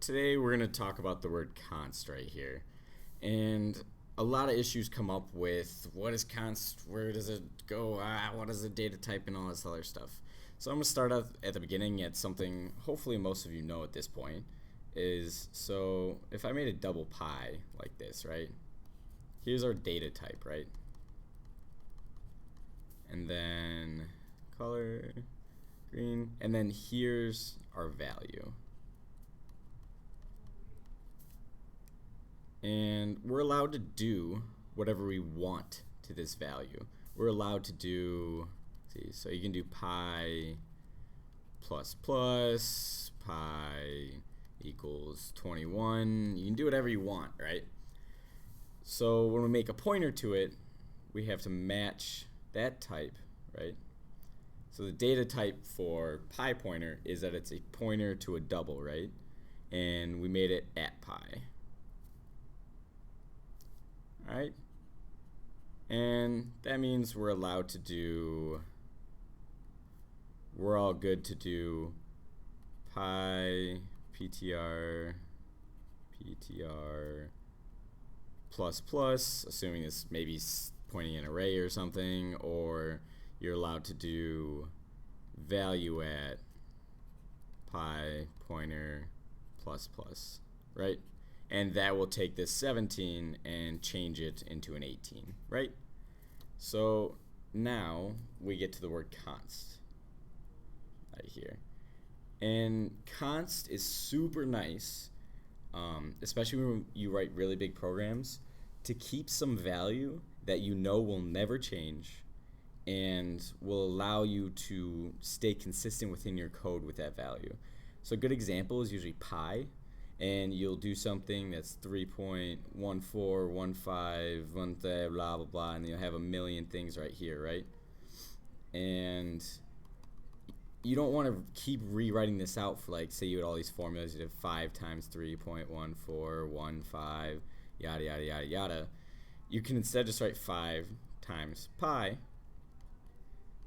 today we're going to talk about the word const right here. And a lot of issues come up with what is const, where does it go, what is a data type, and all this other stuff. So I'm going to start out at the beginning at something hopefully most of you know at this point. So if I made a double pi like this, right? Here's our data type, right? And then color, green, and then here's our value. And we're allowed to do whatever we want to this value. We're allowed to do, so you can do pi plus plus, pi equals 21. You can do whatever you want, right? So when we make a pointer to it, we have to match that type, right? So the data type for pi pointer is that it's a pointer to a double, right? And we made it at pi. Alright, and that means we're allowed to do, we're all good to do pi ptr plus plus, assuming it's maybe pointing an array or something, or you're allowed to do value at pi pointer plus plus, right? And that will take this 17 and change it into an 18, right? So now we get to the word const right here. And const is super nice, especially when you write really big programs, to keep some value that you know will never change and will allow you to stay consistent within your code with that value. So a good example is usually pi. And you'll do something that's 3.1415, blah, blah, blah, and you'll have a million things right here, right? And you don't want to keep rewriting this out for, like, say you had all these formulas, you did 5 times 3.1415, yada, yada, yada, yada. You can instead just write 5 times pi,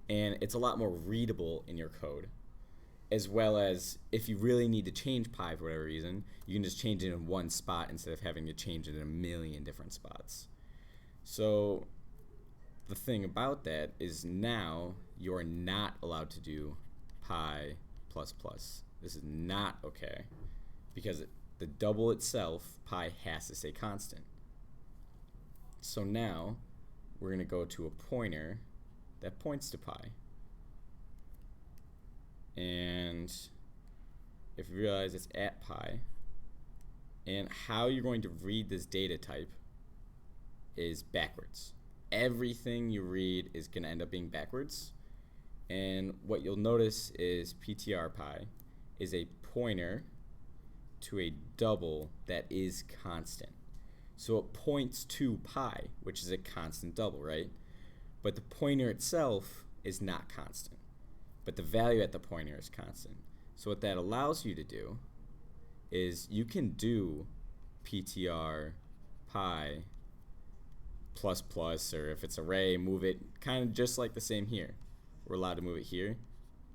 and it's a lot more readable in your code. As well as if you really need to change pi for whatever reason, you can just change it in one spot instead of having to change it in a million different spots. So the thing about that is now you're not allowed to do pi plus plus. This is not okay because the double itself, pi, has to stay constant. So now we're going to go to a pointer that points to pi. And if you realize it's at pi, and how you're going to read this data type is backwards. Everything you read is going to end up being backwards. And what you'll notice is ptr pi is a pointer to a double that is constant. So it points to pi, which is a constant double, right? But the pointer itself is not constant. But the value at the pointer is constant. So what that allows you to do is you can do ptr pi plus plus, or if it's array, move it kind of just like the same here. We're allowed to move it here.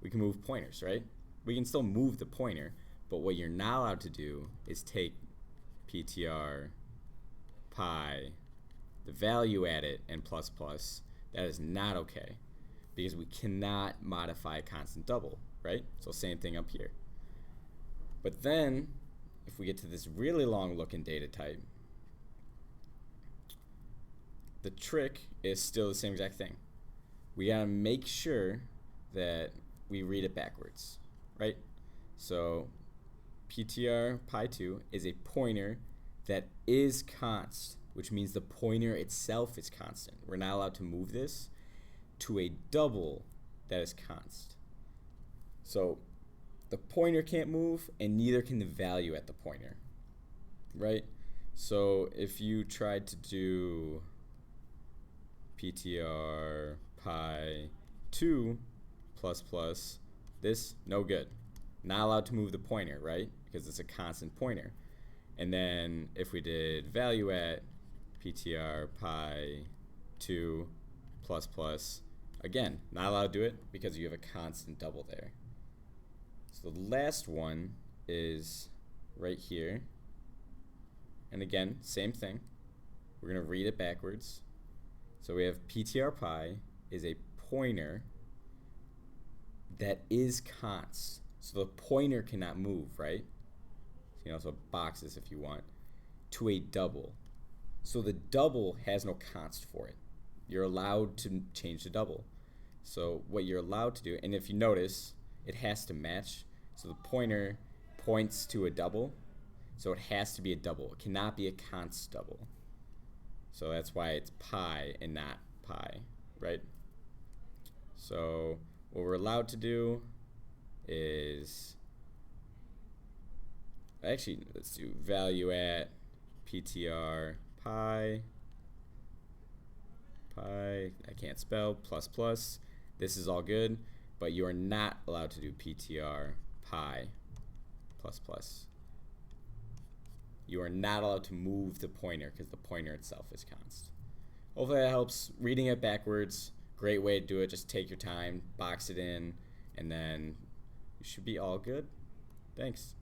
We can move pointers, right? We can still move the pointer, but what you're not allowed to do is take ptr pi, the value at it, and plus plus. That is not okay, because we cannot modify a constant double, right? So same thing up here. But then, if we get to this really long looking data type, the trick is still the same exact thing. We gotta make sure that we read it backwards, right? So ptr pi2 is a pointer that is const, which means the pointer itself is constant. We're not allowed to move this to a double that is const. So the pointer can't move, and neither can the value at the pointer, right? So if you tried to do ptr pi 2 plus plus, this, no good. Not allowed to move the pointer, right? Because it's a constant pointer. And then if we did value at ptr pi 2 plus plus, again, not allowed to do it because you have a constant double there. So the last one is right here. And again, same thing. We're going to read it backwards. So we have ptr pi is a pointer that is const. So the pointer cannot move, right? So you can also box this if you want. To a double. So the double has no const for it. You're allowed to change the double. So what you're allowed to do, and if you notice, it has to match. So the pointer points to a double. So it has to be a double. It cannot be a const double. So that's why it's pi and not pi, right? So what we're allowed to do is, actually, let's do value at ptr pi, I can't spell, plus plus. This is all good, but you are not allowed to do ptr pi plus plus. You are not allowed to move the pointer because the pointer itself is const. Hopefully that helps. Reading it backwards, great way to do it. Just take your time, box it in, and then you should be all good. Thanks.